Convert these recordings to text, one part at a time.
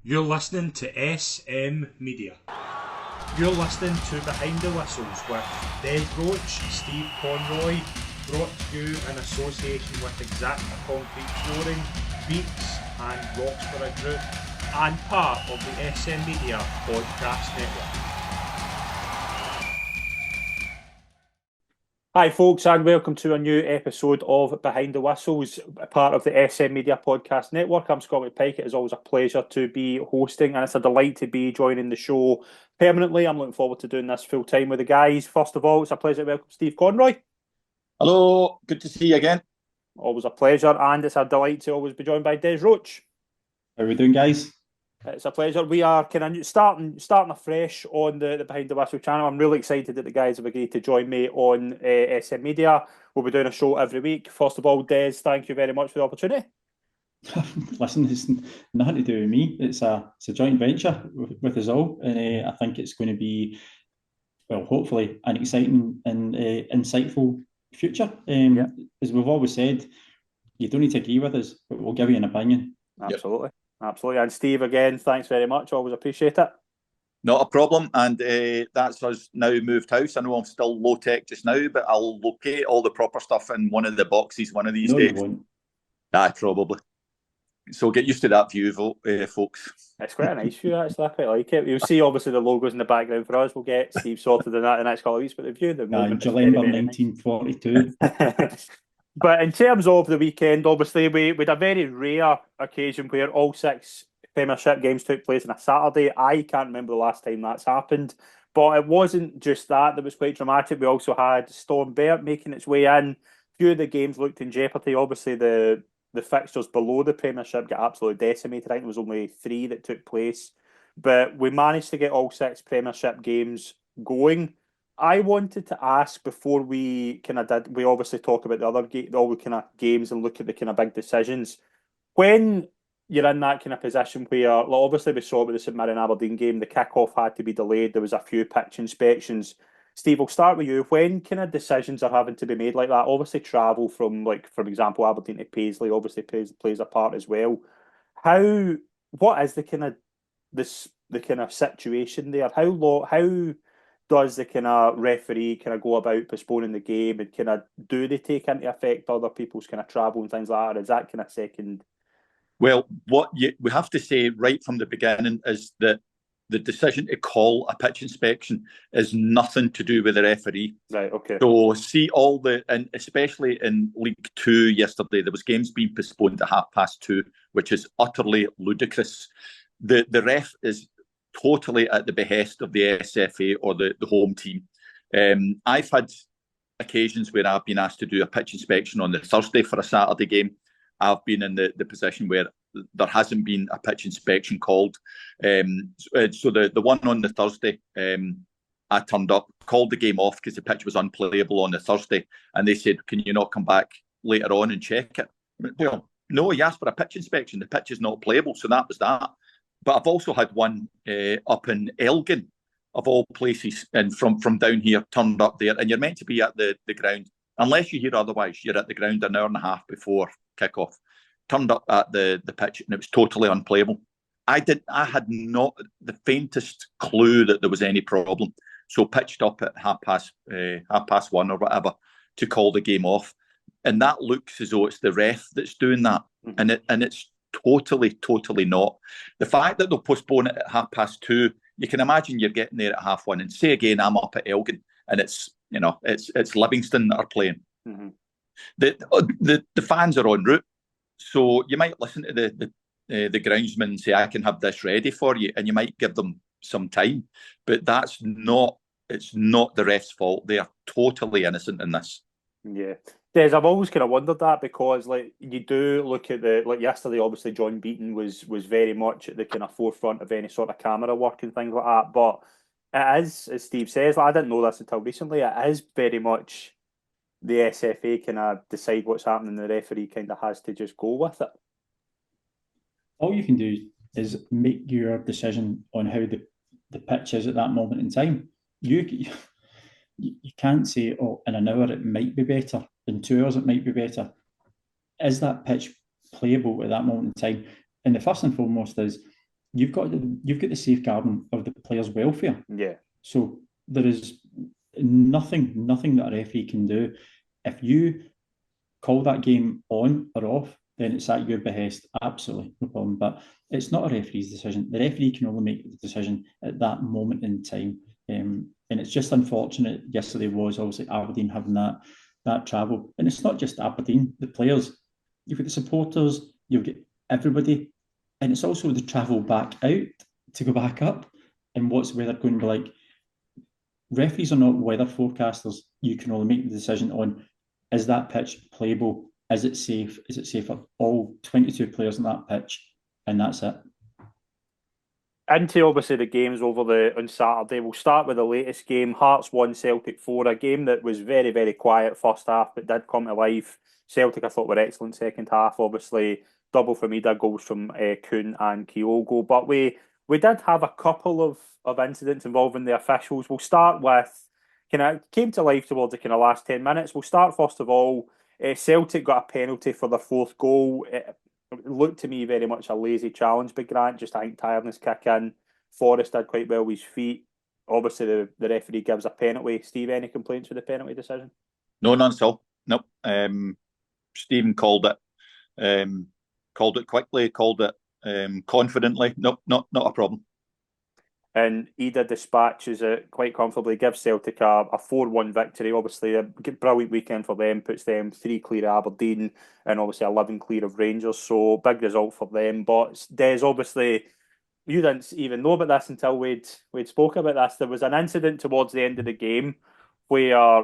You're listening to SM Media. You're listening to Behind the Whistles with Des Roach, Steve Conroy, brought to you in association with Exacta Concrete Flooring, Beats and Roxborough Group, and part of the SM Media Podcast Network. Hi folks, and welcome to a new episode of Behind the Whistles, part of the SM Media Podcast Network. I'm Scotty Pike. It is always a pleasure to be hosting, and it's a delight to be joining the show permanently. I'm looking forward to doing this full time with the guys. First of all, it's a pleasure to welcome Steve Conroy. Hello, good to see you again. Always a pleasure, and it's a delight to always be joined by Des Roach. How are we doing, guys? It's a pleasure. We are kind of starting afresh on the Behind the Whistle channel. I'm really excited that the guys have agreed to join me on SM Media. We'll be doing a show every week. First of all, Des, thank you very much for the opportunity. Listen, it's nothing to do with me. It's a joint venture with us all, and I think it's going to be, well, hopefully an exciting and insightful future. As we've always said, you don't need to agree with us, but we'll give you an opinion. Absolutely. Yep. Absolutely. And Steve, again, thanks very much. Always appreciate it. Not a problem. And that's us now moved house. I know I'm still low tech just now, but I'll locate all the proper stuff in one of the boxes one of these days. You won't. Aye, probably. So get used to that view, folks. It's quite a nice view, actually. I quite like it. You'll see, obviously, the logos in the background for us. We'll get Steve sorted in that in the next couple of weeks, but the view, the July 1942. But in terms of the weekend, obviously, we had a very rare occasion where all 6 Premiership games took place on a Saturday. I can't remember the last time that's happened. But it wasn't just that was quite dramatic. We also had Storm Bert making its way in. A few of the games looked in jeopardy. Obviously, the fixtures below the Premiership got absolutely decimated. I think there was only 3 that took place. But we managed to get all 6 Premiership games going. I wanted to ask before we obviously talk about all the kind of games and look at the kind of big decisions. When you're in that kind of position where, obviously we saw with the St Mirren Aberdeen game, the kick-off had to be delayed. There was a few pitch inspections. Steve, we'll start with you. When kind of decisions are having to be made like that, obviously travel from, like, for example, Aberdeen to Paisley obviously plays a part as well. What is the kind of situation there? How does the kind of referee kind of go about postponing the game, and kind of do they take into effect other people's kind of travel and things like that? Or is that kind of second? Well, we have to say right from the beginning is that the decision to call a pitch inspection is nothing to do with the referee. Right, okay. So see and especially in League 2 yesterday, there was games being postponed to 2:30, which is utterly ludicrous. The ref is totally at the behest of the SFA or the home team. I've had occasions where I've been asked to do a pitch inspection on the Thursday for a Saturday game. I've been in the position where there hasn't been a pitch inspection called. So the one on the Thursday, I turned up, called the game off because the pitch was unplayable on the Thursday, and they said, "Can you not come back later on and check it?" Well, no, you asked for a pitch inspection. The pitch is not playable, so that was that. But I've also had one up in Elgin, of all places, and from down here, turned up there, and you're meant to be at the ground. Unless you hear otherwise, you're at the ground an hour and a half before kick-off. Turned up at the pitch, and it was totally unplayable. I had not the faintest clue that there was any problem. So pitched up at half past 1 or whatever to call the game off. And that looks as though it's the ref that's doing that. Mm-hmm. And it's totally not. The fact that they'll postpone it at 2:30, you can imagine you're getting there at 1:30, and say again I'm up at Elgin and it's Livingston that are playing. Mm-hmm. The fans are en route, so you might listen to the groundsman and say, "I can have this ready for you," and you might give them some time, but it's not the ref's fault. They are totally innocent in this. Yeah. Des, I've always kind of wondered that, because like you do look at yesterday, obviously John Beaton was very much at the kind of forefront of any sort of camera work and things like that. But it is, as Steve says, I didn't know this until recently, it is very much the SFA kind of decide what's happening. The referee kind of has to just go with it. All you can do is make your decision on how the pitch is at that moment in time. You can't say, "Oh, in an hour it might be better. In 2 hours it might be better." Is that pitch playable at that moment in time? And the first and foremost is you've got the safeguarding of the players' welfare. Yeah. So there is nothing that a referee can do. If you call that game on or off, then it's at your behest. Absolutely, no problem. But it's not a referee's decision. The referee can only make the decision at that moment in time. And it's just unfortunate. Yesterday was obviously Aberdeen having that travel. And it's not just Aberdeen, the players. You've got the supporters, you've got everybody. And it's also the travel back out to go back up. And what's the weather going to be like? Referees are not weather forecasters. You can only make the decision on, is that pitch playable? Is it safe? Is it safe for all 22 players on that pitch? And that's it. Into obviously the games on Saturday. We'll start with the latest game, Hearts 1, Celtic 4, a game that was very, very quiet first half, but did come to life. Celtic, I thought, were excellent second half. Obviously, double from Ida, goals from Kuhn and Kyogo. But we did have a couple of incidents involving the officials. We'll start with, came to life towards the last 10 minutes. We'll start first of all. Celtic got a penalty for their fourth goal. It looked to me very much a lazy challenge by Grant. Just I think tiredness kick in. Forrest did quite well with his feet. Obviously, the referee gives a penalty. Steve, any complaints with the penalty decision? No, none at all. Nope. Stephen called it quickly, called it confidently. Nope, not a problem. And Ida dispatches it quite comfortably, gives Celtic a 4-1 victory. Obviously, a brilliant weekend for them, puts them 3 clear of Aberdeen and obviously 11 clear of Rangers. So, big result for them. But Des, obviously, you didn't even know about this until we'd spoke about this. There was an incident towards the end of the game where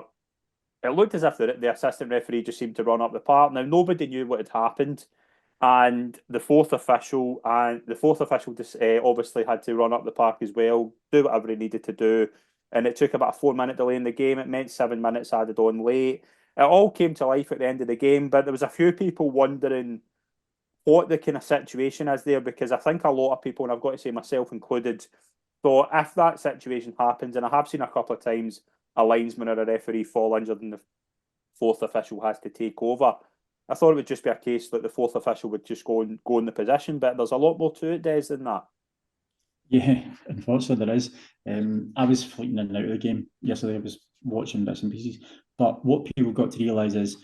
it looked as if the assistant referee just seemed to run up the park. Now, nobody knew what had happened. And the fourth official just obviously had to run up the park as well, do whatever he needed to do. And it took about a 4-minute delay in the game. It meant 7 minutes added on late. It all came to life at the end of the game, but there was a few people wondering what the kind of situation is there, because I think a lot of people, and I've got to say myself included, thought if that situation happens, and I have seen a couple of times a linesman or a referee fall injured and the fourth official has to take over, I thought it would just be a case that the fourth official would just go in the position, but there's a lot more to it, Des, than that. Yeah, unfortunately there is. I was fleeting in and out of the game yesterday. I was watching bits and pieces. But what people got to realise is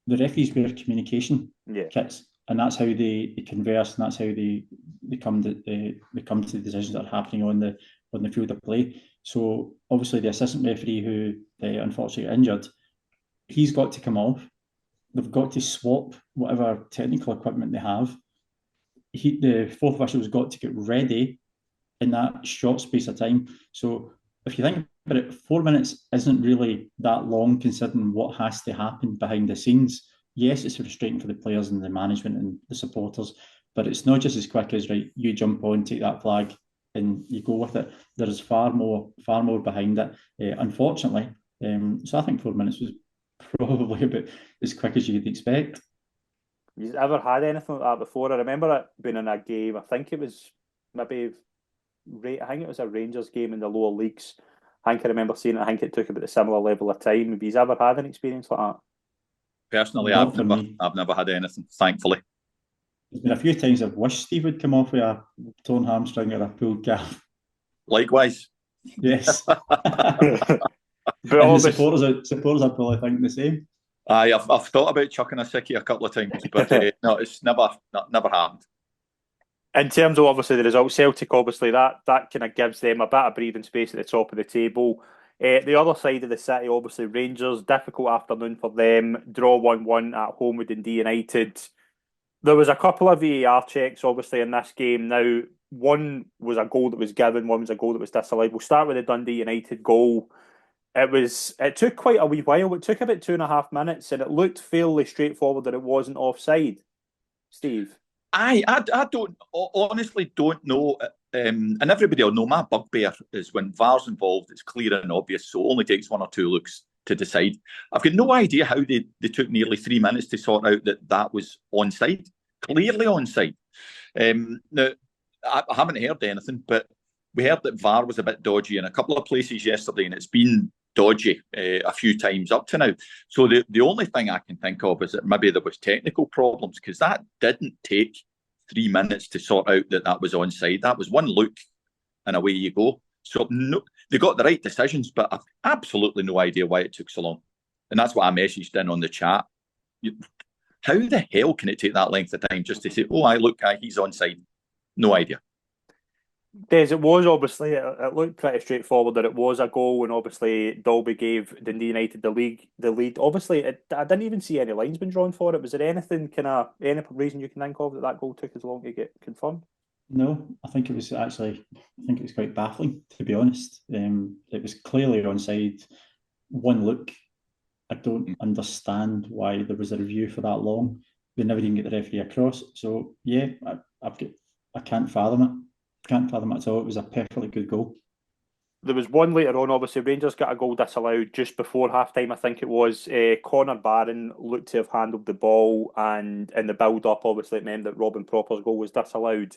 the referees wear communication kits, and that's how they converse, and that's how they come to the decisions that are happening on the field of play. So obviously the assistant referee who unfortunately got injured, he's got to come off. They've got to swap whatever technical equipment they have. The fourth official's got to get ready in that short space of time. So if you think about it, 4 minutes isn't really that long considering what has to happen behind the scenes. Yes, it's frustrating for the players and the management and the supporters, but it's not just as quick as, right, you jump on, take that flag, and you go with it. There's far more behind it, unfortunately. So I think 4 minutes was probably about as quick as you'd expect. You've ever had anything like that before? I remember it being in a game. I think it was I think it was a Rangers game in the lower leagues. I remember seeing it. I think it took about a similar level of time. Have you ever had an experience like that? Personally, Not I've never had anything, thankfully. There's been a few times I've wished Steve would come off with a torn hamstring or a pulled calf. Likewise. Yes. But and the supporters are probably thinking the same. I've thought about chucking a sickie a couple of times, but no, it's never happened. In terms of obviously the results, Celtic obviously that kind of gives them a bit of breathing space at the top of the table. The other side of the city, obviously Rangers, difficult afternoon for them. Draw 1-1 at home with Dundee United. There was a couple of VAR checks obviously in this game. Now, one was a goal that was given, one was a goal that was disallowed. We'll start with the Dundee United goal. It took quite a wee while. It took about 2.5 minutes, and it looked fairly straightforward that it wasn't offside. Steve? I honestly don't know, and everybody will know my bugbear is when VAR's involved, it's clear and obvious, so it only takes 1 or 2 looks to decide. I've got no idea how they took nearly 3 minutes to sort out that was onside, clearly onside. Now, I haven't heard anything, but we heard that VAR was a bit dodgy in a couple of places yesterday, and it's been dodgy a few times up to now. So the only thing I can think of is that maybe there was technical problems, because that didn't take 3 minutes to sort out that was onside. That was one look and away you go. So no, they got the right decisions, but I've absolutely no idea why it took so long. And that's what I messaged in on the chat. How the hell can it take that length of time just to say, oh, he's onside? No idea. Des, it was obviously, it looked pretty straightforward that it was a goal, and obviously Dalby gave Dundee United the lead. Obviously, I didn't even see any lines being drawn for it. Was there anything, any reason you can think of that goal took as long to get confirmed? No, I think it was quite baffling, to be honest. It was clearly onside. One look. I don't understand why there was a review for that long. They never even get the referee across. So yeah, I can't fathom it. Can't fathom it at all. It was a perfectly good goal. There was one later on, obviously, Rangers got a goal disallowed just before half-time, I think it was. Connor Barron looked to have handled the ball, and in the build-up, obviously, it meant that Robin Propper's goal was disallowed.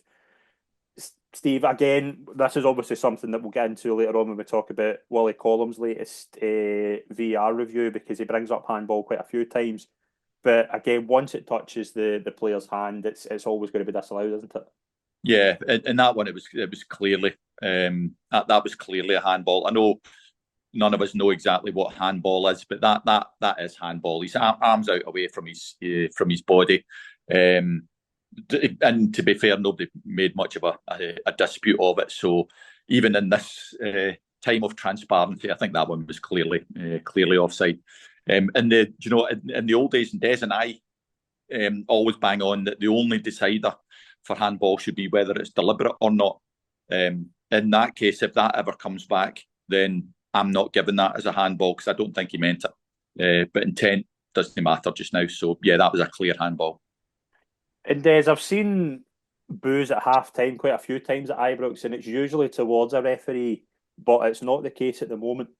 Steve, again, this is obviously something that we'll get into later on when we talk about Willie Collum's latest VAR review, because he brings up handball quite a few times. But again, once it touches the player's hand, it's always going to be disallowed, isn't it? Yeah, in that one, it was clearly that was clearly a handball. I know none of us know exactly what handball is, but that is handball. His arms out away from his body, and to be fair, nobody made much of a dispute of it. So even in this time of transparency, I think that one was clearly offside. In the old days, and Des and I always bang on that the only decider for handball should be whether it's deliberate or not. In that case, if that ever comes back, then I'm not giving that as a handball because I don't think he meant it. But intent doesn't matter just now. So yeah, that was a clear handball. And Des, I've seen boos at half-time quite a few times at Ibrox, and it's usually towards a referee, but it's not the case at the moment.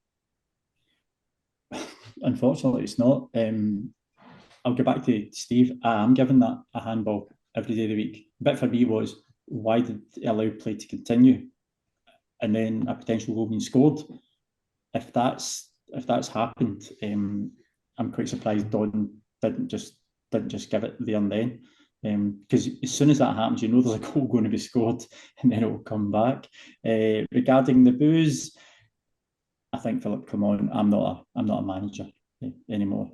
Unfortunately, it's not. I'll go back to Steve. I am giving that a handball every day of the week. The bit for me was, why did he allow play to continue and then a potential goal being scored? If that's happened, I'm quite surprised Don didn't just give it there and then. Because as soon as that happens, you know there's a goal going to be scored, and then it will come back. Regarding the boos, I think Philip, come on, I'm not a manager anymore.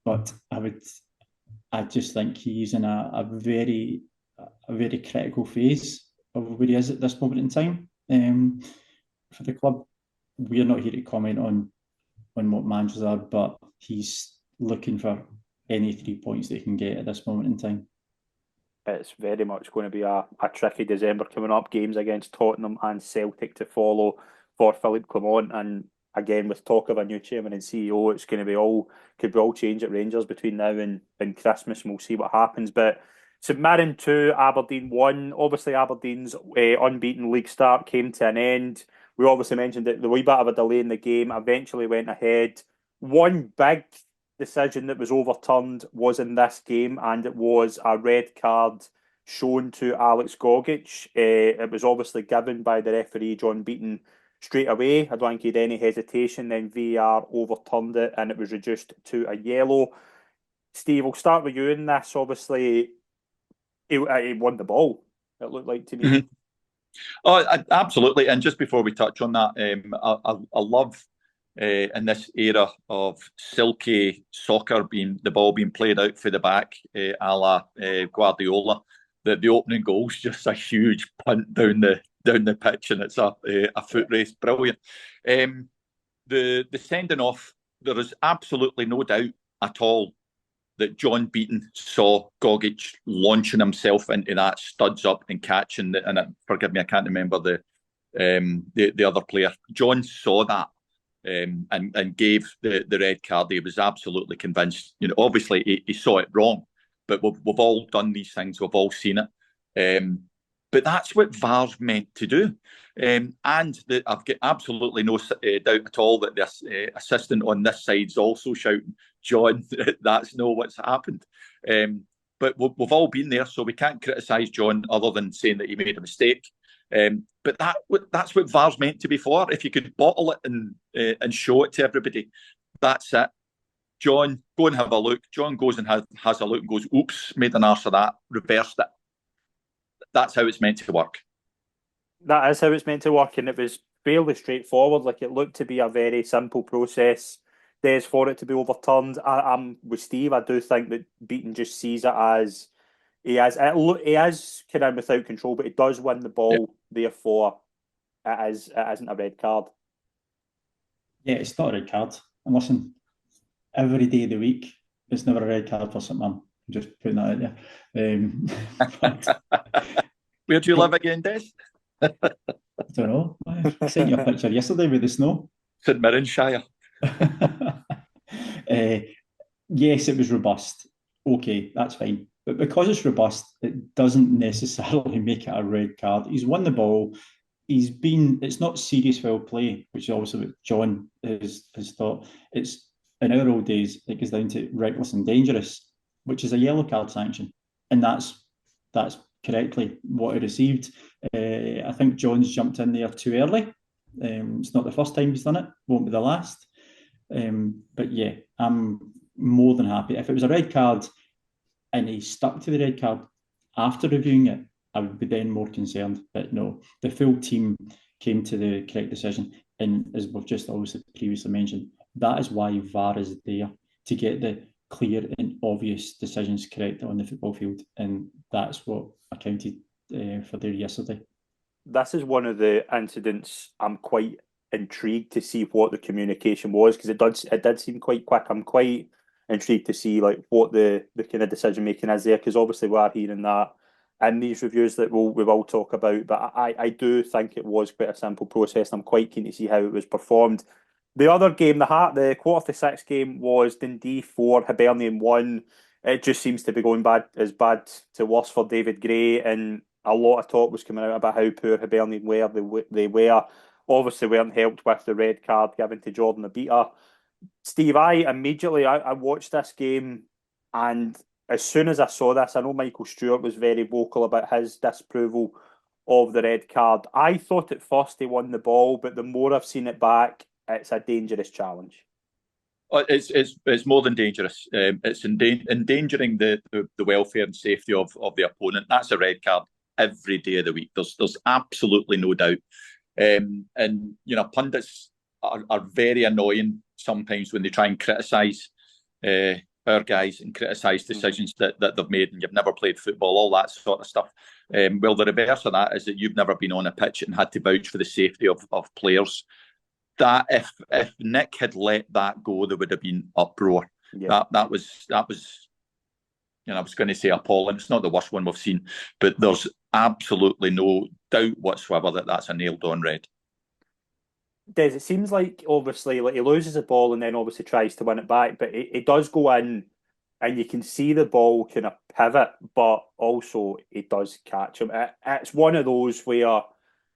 But I just think he's in a very critical phase of where he is at this moment in time. For the club, we're not here to comment on what managers are, but he's looking for any 3 points that he can get at this moment in time. It's very much going to be a tricky December coming up. Games against Tottenham and Celtic to follow for Philippe Clement, and again with talk of a new chairman and CEO, it's going to be could be all change at Rangers between now and Christmas, and we'll see what happens. But St Mirren 2, Aberdeen 1. Obviously, Aberdeen's unbeaten league start came to an end. We obviously mentioned that the wee bit of a delay in the game eventually went ahead. One big decision that was overturned was in this game, and it was a red card shown to Alex Gogic. It was obviously given by the referee, John Beaton, straight away. I don't think he had any hesitation. Then VAR overturned it, and it was reduced to a yellow. Steve, we'll start with you in this. Obviously, he won the ball, it looked like to me. Mm-hmm. Oh, absolutely. And just before we touch on that, I love in this era of silky soccer, the ball being played out for the back, a la Guardiola, that the opening goal's just a huge punt down the pitch, and it's a foot race. Brilliant. The sending off, there is absolutely no doubt at all that John Beaton saw Gogic launching himself into that, studs up and catching forgive me, I can't remember the other player. John saw that and gave the red card. He was absolutely convinced. Obviously he saw it wrong, but we've all done these things. We've all seen it. But that's what VAR's meant to do. And I've got absolutely no doubt at all that this assistant on this side's also shouting, John, that's not what's happened. But we've all been there, so we can't criticise John other than saying that he made a mistake. But that's what VAR's meant to be for. If you could bottle it and show it to everybody, that's it. John, go and have a look. John goes and has a look and goes, oops, made an arse of that, reversed it. That's how it's meant to work. That is how it's meant to work, and it was fairly straightforward. Like, it looked to be a very simple process. There's for it to be overturned. I'm with Steve. I do think that Beaton just sees it as he is kind of without control, but he does win the ball. Therefore, it isn't a red card. Yeah, it's not a red card. And listen, every day of the week, it's never a red card for St. Mirren. I'm just putting that out there. Where do you live again, Des? I don't know. I sent you a picture yesterday with the snow. St. Mirrenshire. Yes, it was robust. Okay, that's fine. But because it's robust, it doesn't necessarily make it a red card. He's won the ball. It's not serious foul play, which is obviously what John has thought. It's, in our old days, it goes down to reckless and dangerous, which is a yellow card sanction. And that's correctly what he received. I think John's jumped in there too early. It's not the first time he's done it. Won't be the last. But yeah, I'm more than happy. If it was a red card and he stuck to the red card after reviewing it, I would be then more concerned. But no, the full team came to the correct decision. And as we've just obviously previously mentioned, that is why VAR is there, to get the clear and obvious decisions correct on the football field. And that's what accounted for there yesterday. This is one of the incidents I'm quite intrigued to see what the communication was, because it did seem quite quick. I'm quite intrigued to see like what the kind of decision making is there, because obviously we are hearing that in these reviews that we will talk about. But I do think it was quite a simple process. I'm quite keen to see how it was performed. The other game, the quarter to six game, was Dundee 4, Hibernian 1. It just seems to be going bad to worse for David Gray, and a lot of talk was coming out about how poor Hibernian were. They were obviously weren't helped with the red card given to Jordan Abita. Steve, I watched this game, and as soon as I saw this, I know Michael Stewart was very vocal about his disapproval of the red card. I thought at first he won the ball, but the more I've seen it back, it's a dangerous challenge. It's more than dangerous. It's endangering the welfare and safety of the opponent. That's a red card every day of the week. There's absolutely no doubt. And you know, pundits are very annoying sometimes when they try and criticise our guys and criticise decisions that they've made, and you've never played football, all that sort of stuff. Well, the reverse of that is that you've never been on a pitch and had to vouch for the safety of players. That if Nick had let that go, there would have been uproar. Yeah. That was, you know, I was going to say appalling. It's not the worst one we've seen, but there's absolutely no doubt whatsoever that that's a nailed on red. Des, it seems like obviously like he loses the ball and then obviously tries to win it back, but it does go in, and you can see the ball kind of pivot, but also it does catch him. It's one of those where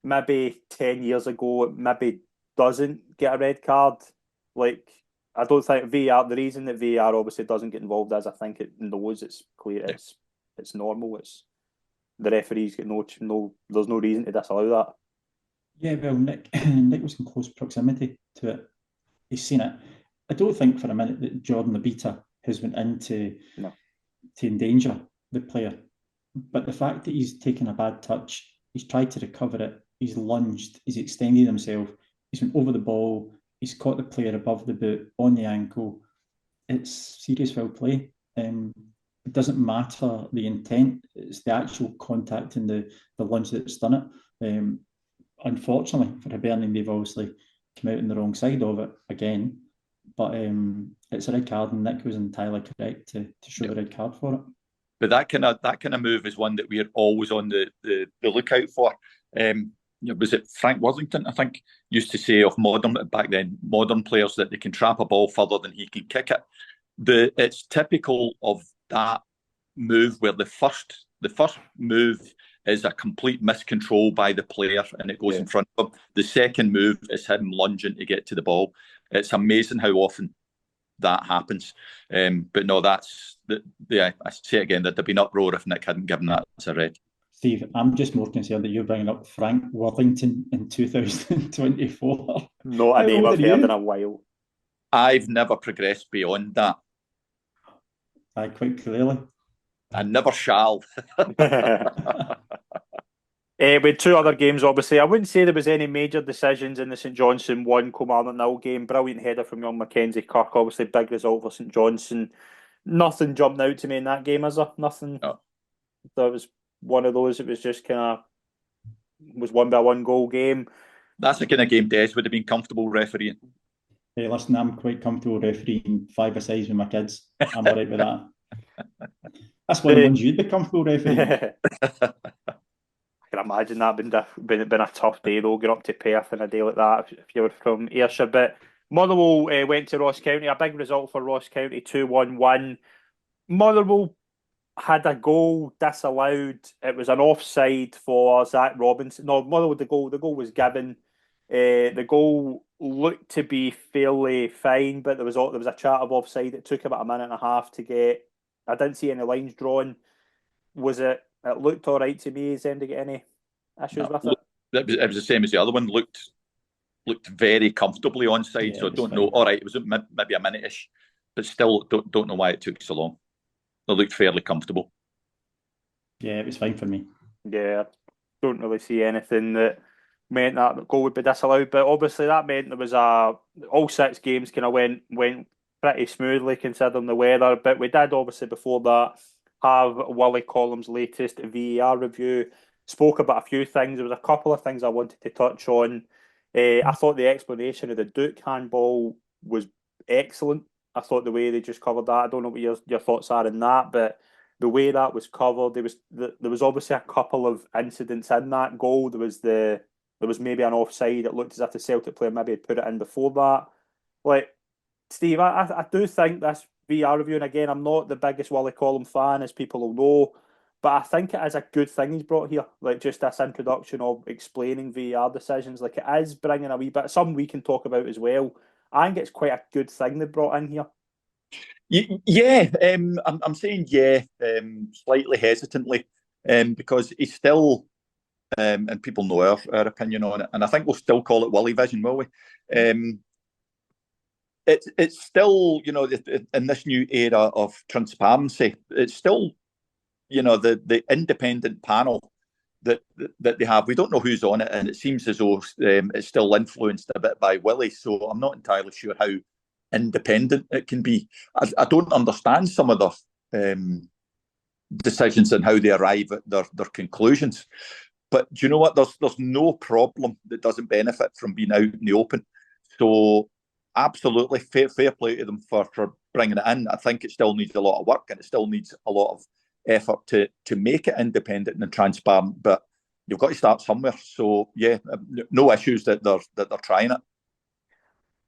maybe 10 years ago it maybe doesn't get a red card. Like, I don't think VAR, the reason that VAR obviously doesn't get involved is I think it knows it's clear, it's normal, it's the referees get no there's no reason to disallow that. Yeah, well, Nick was in close proximity to it. He's seen it. I don't think for a minute that Jordan Abita has went in to endanger the player. But the fact that he's taken a bad touch, he's tried to recover it, he's lunged, he's extended himself, he's went over the ball, he's caught the player above the boot, on the ankle. It's serious foul play. It doesn't matter the intent, it's the actual contact and the lunge that's done it. Unfortunately for Hibernian, they've obviously come out on the wrong side of it again. But it's a red card, and Nick was entirely correct to show the red card for it. But that kind of move is one that we're always on the lookout for. Was it Frank Worthington, I think, used to say of modern players that they can trap a ball further than he can kick it. It's typical of that move where the first move is a complete miscontrol by the player and it goes in front of him. The second move is him lunging to get to the ball. It's amazing how often that happens. But no, I say it again, that there'd been uproar if Nick hadn't given that as a red. Steve, I'm just more concerned that you're bringing up Frank Worthington in 2024. Not a name I've heard in a while. I've never progressed beyond that. Quite clearly. I never shall. With two other games, obviously, I wouldn't say there was any major decisions in the St Johnstone 1 Kilmarnock 0 game. Brilliant header from young Mackenzie Kirk. Obviously, big result for St Johnstone. Nothing jumped out to me in that game, is there? Nothing. No. That was one of those. It was just kind of was won by a 1 goal game. That's the kind of game Des would have been comfortable refereeing. Hey, listen, I'm quite comfortable refereeing 5-a-sides with my kids. I'm all right with that. That's one of the ones you'd be comfortable refereeing. I can imagine that been a tough day though, going up to Perth on a day like that if you were from Ayrshire. But Motherwell went to Ross County, a big result for Ross County, 2-1 win. Motherwell had a goal disallowed. It was an offside for Zach Robinson. No, Motherwell, the goal was given. The goal looked to be fairly fine, but there was a chat of offside. It took about a minute and a half to get. I didn't see any lines drawn. It looked all right to me. Is anybody get any issues with it? It was the same as the other one. Looked very comfortably onside. So I don't know. All right, it was maybe a minute-ish, but still don't know why it took so long. It looked fairly comfortable. Yeah, it was fine for me. Yeah, don't really see anything that meant that goal would be disallowed. But obviously that meant there was all 6 games kind of went pretty smoothly considering the weather. But we did obviously before that have Willie Collum's latest VAR review. Spoke about a few things. There was a couple of things I wanted to touch on. I thought the explanation of the Duke handball was excellent. I thought the way they just covered that. I don't know what your thoughts are in that, but the way that was covered, there was obviously a couple of incidents in that goal. There was maybe an offside. It looked as if the Celtic player maybe had put it in before that. Like, Steve, I do think this VAR review, and again, I'm not the biggest Willie Collum fan, as people will know, but I think it is a good thing he's brought here. Like, just this introduction of explaining VAR decisions. Like, it is bringing a wee bit, something we can talk about as well. I think it's quite a good thing they brought in here. Yeah, I'm saying slightly hesitantly, because he's still, and people know our opinion on it, and I think we'll still call it Wullievision, will we? It's still, in this new era of transparency, it's still, the independent panel that they have. We don't know who's on it, and it seems as though it's still influenced a bit by Willie. So I'm not entirely sure how independent it can be. I don't understand some of the decisions and how they arrive at their conclusions. But do you know what? There's no problem that doesn't benefit from being out in the open. So absolutely fair play to them for bringing it in. I think it still needs a lot of work, and it still needs a lot of effort to make it independent and transparent. But you've got to start somewhere. So yeah, no issues that they're trying it.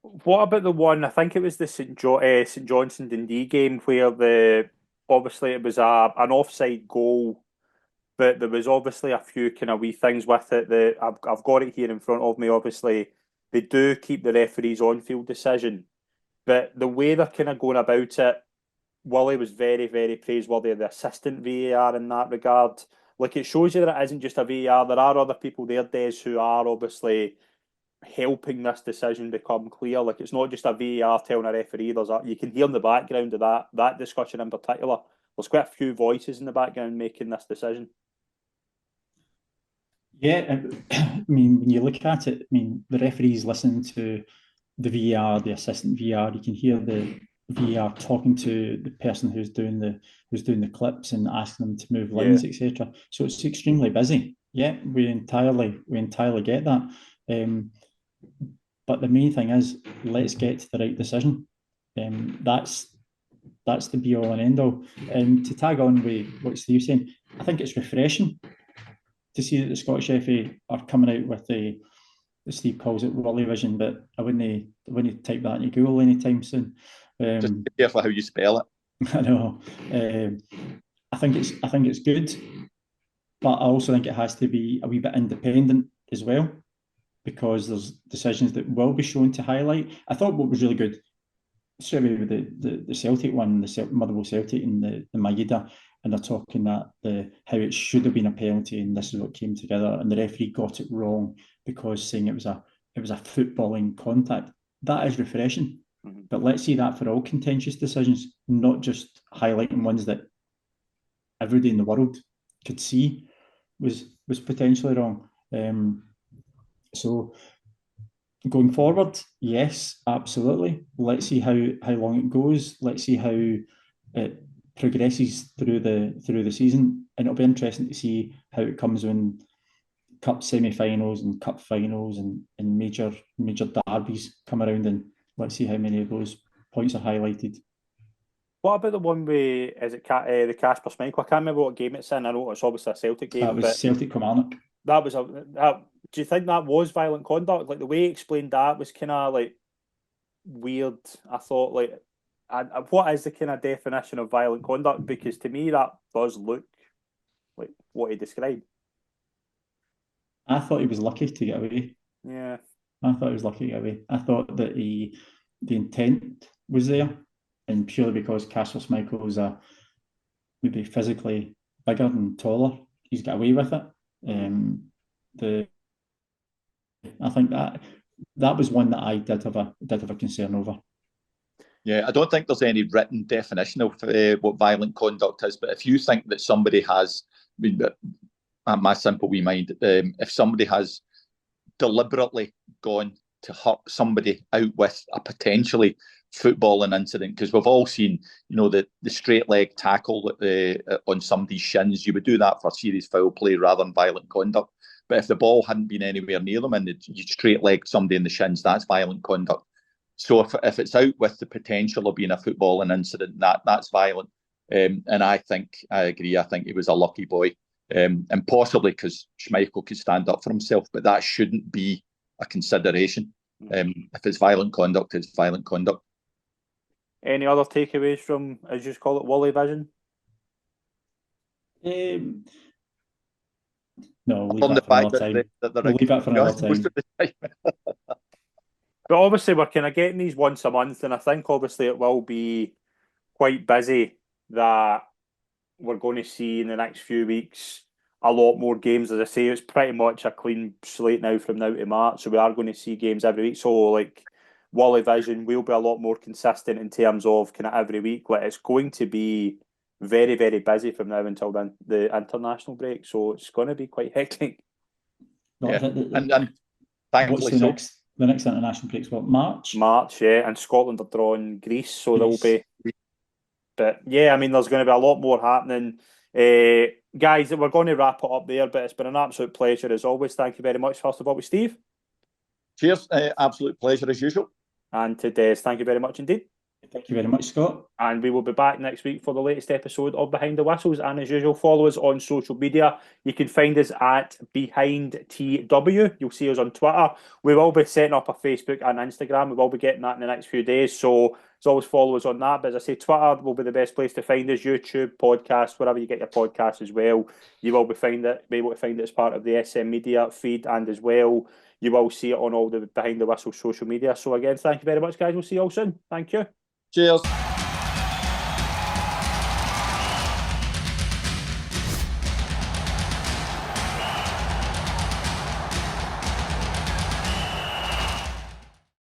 What about the one? I think it was the St Johnstone Dundee game where obviously it was an offside goal, but there was obviously a few kind of wee things with it. I've got it here in front of me. Obviously, they do keep the referee's on-field decision, but the way they're kind of going about it, Willie was very, very praiseworthy of the assistant VAR in that regard. Like, it shows you that it isn't just a VAR. There are other people there, Des, who are obviously helping this decision become clear. Like, it's not just a VAR telling a referee. You can hear in the background of that discussion in particular. There's quite a few voices in the background making this decision. Yeah, I mean, when you look at it, I mean, the referees listen to the VAR, the assistant VAR. You can hear the VAR talking to the person who's doing the clips and asking them to move lines, etc. So it's extremely busy. Yeah, we entirely get that. But the main thing is, let's get to the right decision. That's the be all and end all. To tag on with what Steve's saying, I think it's refreshing to see that the Scottish FA are coming out with Steve calls it Wullievision, but I wouldn't type that into Google anytime soon. Just be careful how you spell it. I know. I think it's good, but I also think it has to be a wee bit independent as well, because there's decisions that will be shown to highlight. I thought what was really good, straight away with the Celtic one, the Motherwell Celtic and the Maeda, and they're talking that how it should have been a penalty and this is what came together, and the referee got it wrong because saying it was a footballing contact. That is refreshing. But let's see that for all contentious decisions, not just highlighting ones that everybody in the world could see was potentially wrong. So going forward, yes, absolutely. Let's see how long it goes. Let's see how it progresses through the season, and it'll be interesting to see how it comes when cup semi-finals and cup finals and major derbies come around, and let's see how many of those points are highlighted. What about the one with, is it the Casper Schmeichel? I can't remember what game it's in. I know it's obviously a Celtic game. That was Celtic Kilmarnock. That was do you think that was violent conduct? Like the way he explained that was kind of like weird. I thought like, what is the kind of definition of violent conduct? Because to me that does look like what he described. I thought he was lucky to get away. Yeah. I thought he was lucky to get away. I thought that the intent was there, and purely because Casper Schmeichel was maybe physically bigger and taller, he's got away with it. I think that was one that I did have a concern over. Yeah, I don't think there's any written definition of what violent conduct is, but if you think that somebody has, my simple wee mind, if somebody has deliberately gone to hurt somebody out with a potentially footballing incident, because we've all seen, the straight leg tackle on somebody's shins, you would do that for serious foul play rather than violent conduct. But if the ball hadn't been anywhere near them and you straight legged somebody in the shins, that's violent conduct. So if it's out with the potential of being a footballing incident, that's violent. And I agree. I think he was a lucky boy. And possibly because Schmeichel could stand up for himself, but that shouldn't be a consideration. If it's violent conduct, it's violent conduct. Any other takeaways from, as you call it, Wullievision? No, we'll leave that for another time. We'll leave that for another time. But obviously we're kind of getting these once a month, and I think obviously it will be quite busy that we're going to see in the next few weeks a lot more games. As I say, it's pretty much a clean slate now from now to March, so we are going to see games every week. So like Wullievision will be a lot more consistent in terms of kind of every week. Like it's going to be very, very busy from now until the international break, so it's going to be quite hectic. Yeah. And thankfully the next international break's what, March? March, yeah, and Scotland are drawing Greece, so there will be. But yeah, I mean, there's going to be a lot more happening. Guys, we're going to wrap it up there, but it's been an absolute pleasure as always. Thank you very much, first of all, with Steve. Cheers. Absolute pleasure as usual. And to Des, thank you very much indeed. Thank you very much, Scott. And we will be back next week for the latest episode of Behind the Whistles. And as usual, follow us on social media. You can find us at Behind TW. You'll see us on Twitter. We will be setting up a Facebook and Instagram. We will be getting that in the next few days. So as always, follow us on that. But as I say, Twitter will be the best place to find us. YouTube, podcast, wherever you get your podcasts as well. You will be able to find it as part of the SM Media feed, and as well, you will see it on all the Behind the Whistle social media. So again, thank you very much, guys. We'll see you all soon. Thank you. Cheers.